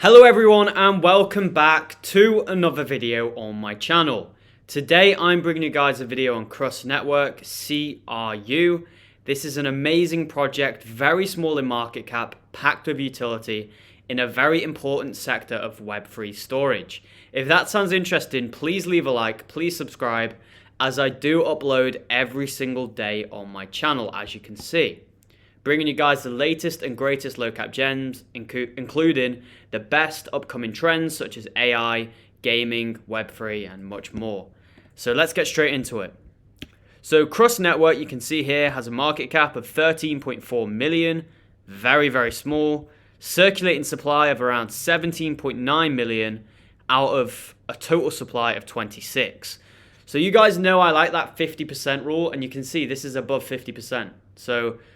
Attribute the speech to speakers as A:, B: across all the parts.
A: Hello everyone and welcome back to another video on my channel. Today I'm bringing you guys a video on Crust Network, CRU. This is an amazing project, very small in market cap, packed with utility in a very important sector of Web3 storage. If that sounds interesting, please leave a like, please subscribe, as I do upload every single day on my channel, as you can see. Bringing you guys the latest and greatest low cap gems, including the best upcoming trends such as AI, gaming, Web3, and much more. So let's get straight into it. So Crust Network, you can see here, has a market cap of 13.4 million, very, very small. Circulating supply of around 17.9 million out of a total supply of 26. So you guys know I like that 50% rule, and you can see this is above 50%.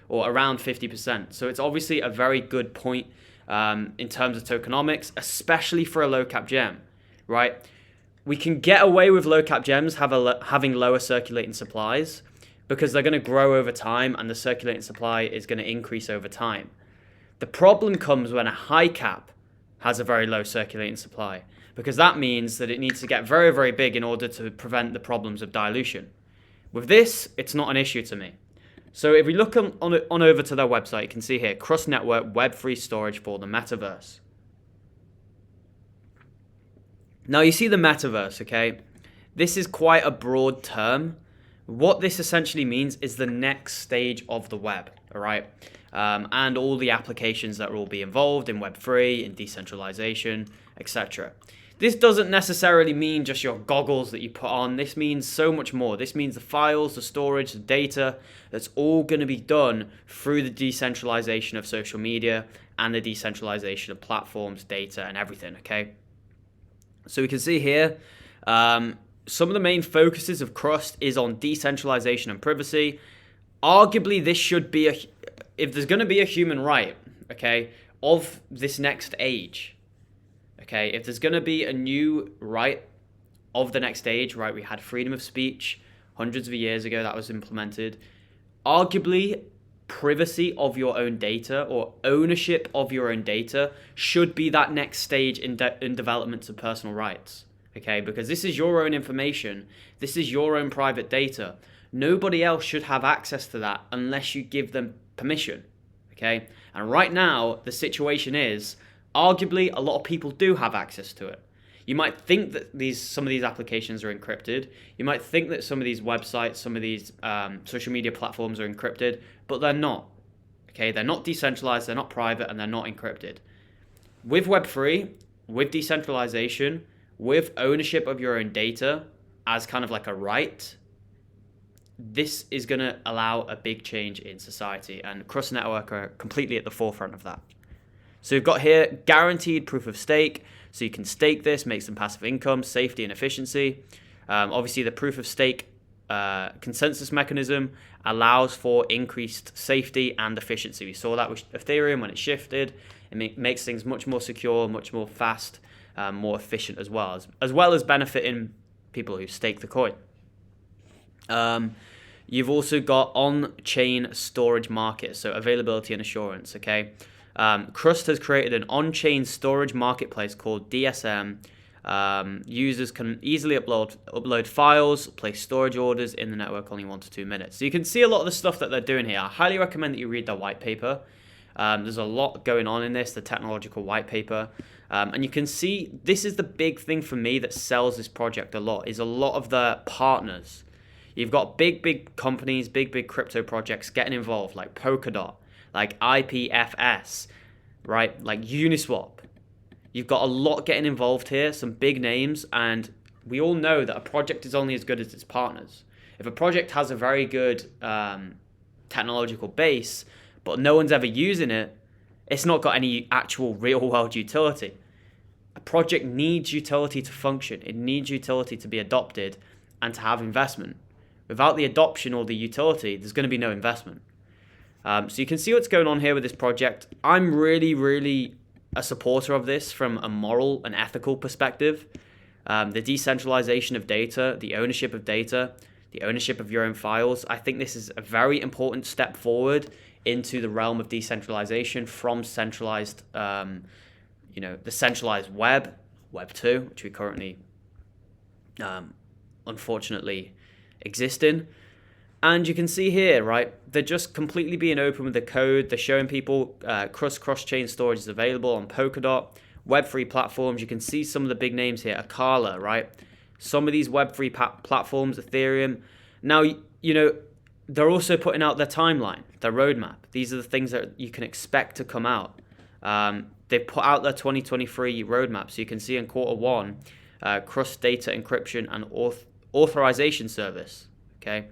A: Or around 50%. So it's obviously a very good point in terms of tokenomics, especially for a low cap gem, right? We can get away with low cap gems having lower circulating supplies because they're going to grow over time and the circulating supply is going to increase over time. The problem comes when a high cap has a very low circulating supply, because that means that it needs to get very, very big in order to prevent the problems of dilution. With this, it's not an issue to me. So if we look on over to their website, you can see here, Crust Network Web3 storage for the metaverse. Now you see the metaverse, okay? This is quite a broad term. What this essentially means is the next stage of the web, all right? And all the applications that will be involved in Web3, in decentralization, etc. This doesn't necessarily mean just your goggles that you put on. This means so much more. This means the files, the storage, the data, that's all going to be done through the decentralization of social media and the decentralization of platforms, data, and everything, okay? So we can see here, some of the main focuses of Crust is on decentralization and privacy. Arguably, this should be if there's going to be a human right, okay, of this next age, okay, if there's going to be a new right of the next age, right, we had freedom of speech hundreds of years ago that was implemented. Arguably, privacy of your own data or ownership of your own data should be that next stage in development of personal rights, okay, because this is your own information. This is your own private data. Nobody else should have access to that unless you give them permission, okay? And right now, the situation is, arguably, a lot of people do have access to it. You might think that some of these applications are encrypted. You might think that some of these websites, some of these social media platforms are encrypted, but they're not. Okay, they're not decentralized, they're not private, and they're not encrypted. With Web3, with decentralization, with ownership of your own data as kind of like a right, this is going to allow a big change in society, and Crust Network are completely at the forefront of that. So we've got here guaranteed proof of stake. So you can stake this, make some passive income, safety and efficiency. Obviously, the proof of stake consensus mechanism allows for increased safety and efficiency. We saw that with Ethereum when it shifted. It makes things much more secure, much more fast, more efficient as well as benefiting people who stake the coin. You've also got on-chain storage market, so availability and assurance, okay? Crust has created an on-chain storage marketplace called DSM. Users can easily upload files, place storage orders in the network only 1 to 2 minutes. So you can see a lot of the stuff that they're doing here. I highly recommend that you read their white paper. There's a lot going on in this, the technological white paper. And you can see this is the big thing for me that sells this project a lot, is a lot of the partners. You've got big companies, big crypto projects getting involved, like Polkadot, like IPFS, right? Like Uniswap. You've got a lot getting involved here, some big names, and we all know that a project is only as good as its partners. If a project has a very good technological base, but no one's ever using it, it's not got any actual real-world utility. A project needs utility to function. It needs utility to be adopted and to have investment. Without the adoption or the utility, there's going to be no investment. So you can see what's going on here with this project. I'm really a supporter of this from a moral and ethical perspective. The decentralization of data, the ownership of data, the ownership of your own files. I think this is a very important step forward into the realm of decentralization from centralized the centralized web 2, which we currently unfortunately exist in. And you can see here, right, they're just completely being open with the code. They're showing people Crust cross-chain storage is available on Polkadot, Web3 platforms. You can see some of the big names here, Akala, right? Some of these Web3 platforms, Ethereum. Now, they're also putting out their timeline, their roadmap. These are the things that you can expect to come out. They put out their 2023 roadmap. So you can see in Q1, Crust data encryption and authorization service, okay?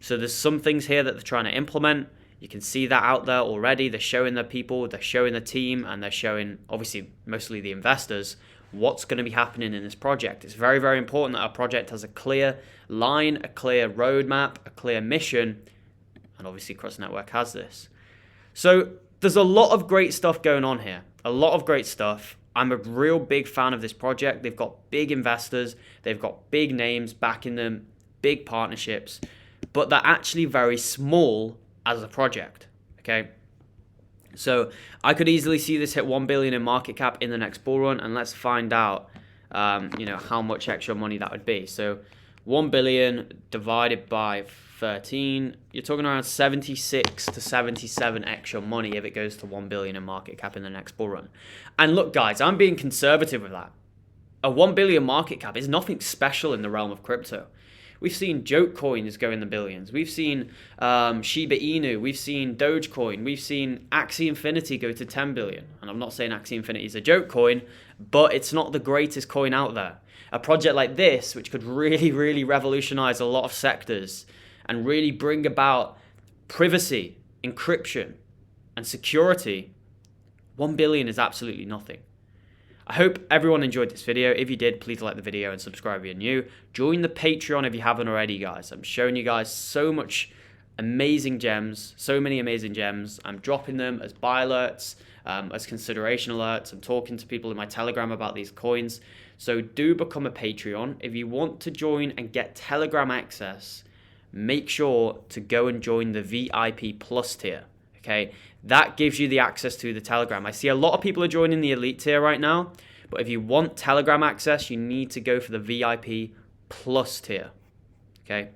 A: So there's some things here that they're trying to implement. You can see that out there already. They're showing the people, they're showing the team, and they're showing, obviously, mostly the investors, what's going to be happening in this project. It's very, very important that our project has a clear line, a clear roadmap, a clear mission, and obviously Crust Network has this. So there's a lot of great stuff going on here, a lot of great stuff. I'm a real big fan of this project. They've got big investors, they've got big names backing them, big partnerships, but they're actually very small as a project, okay? So I could easily see this hit 1 billion in market cap in the next bull run, and let's find out, how much extra money that would be. So 1 billion divided by 13, you're talking around 76 to 77 extra money if it goes to 1 billion in market cap in the next bull run. And look, guys, I'm being conservative with that. A 1 billion market cap is nothing special in the realm of crypto. We've seen joke coins go in the billions. We've seen Shiba Inu. We've seen Dogecoin. We've seen Axie Infinity go to 10 billion. And I'm not saying Axie Infinity is a joke coin, but it's not the greatest coin out there. A project like this, which could really, really revolutionize a lot of sectors and really bring about privacy, encryption, and security, 1 billion is absolutely nothing. I hope everyone enjoyed this video. If you did, please like the video and subscribe if you're new. Join the Patreon if you haven't already, guys. I'm showing you guys so much amazing gems, so many amazing gems. I'm dropping them as buy alerts, as consideration alerts. I'm talking to people in my Telegram about these coins. So do become a Patreon. If you want to join and get Telegram access, make sure to go and join the VIP Plus tier, okay? That gives you the access to the Telegram. I see a lot of people are joining the Elite tier right now, but if you want Telegram access, you need to go for the VIP Plus tier, okay?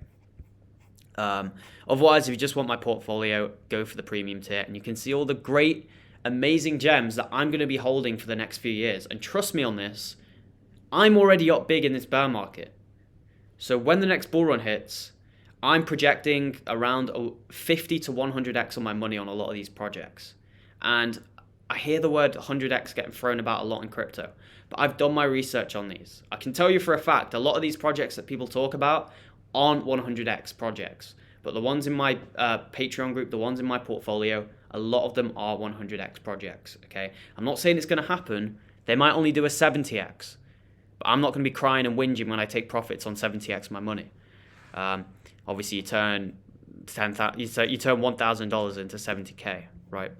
A: Otherwise, if you just want my portfolio, go for the Premium tier, and you can see all the great, amazing gems that I'm going to be holding for the next few years. And trust me on this, I'm already up big in this bear market. So when the next bull run hits, I'm projecting around 50 to 100x on my money on a lot of these projects. And I hear the word 100x getting thrown about a lot in crypto, but I've done my research on these. I can tell you for a fact, a lot of these projects that people talk about aren't 100x projects, but the ones in my Patreon group, the ones in my portfolio, a lot of them are 100x projects, okay? I'm not saying it's going to happen. They might only do a 70x, but I'm not going to be crying and whinging when I take profits on 70x my money. Obviously, you turn $1,000 into 70K, right?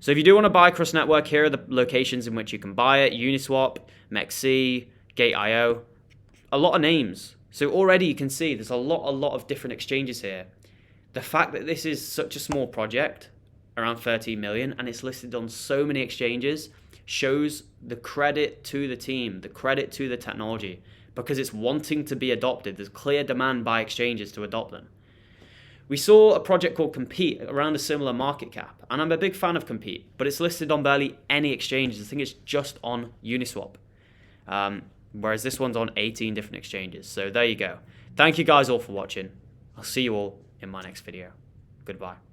A: So if you do want to buy Crust Network, here are the locations in which you can buy it: Uniswap, MEXC, Gate.io, a lot of names. So already you can see there's a lot of different exchanges here. The fact that this is such a small project, around 13 million, and it's listed on so many exchanges, shows the credit to the team, the credit to the technology, because it's wanting to be adopted. There's clear demand by exchanges to adopt them. We saw a project called Compete around a similar market cap, and I'm a big fan of Compete, but it's listed on barely any exchanges. I think it's just on Uniswap, whereas this one's on 18 different exchanges. So there you go. Thank you guys all for watching. I'll see you all in my next video. Goodbye.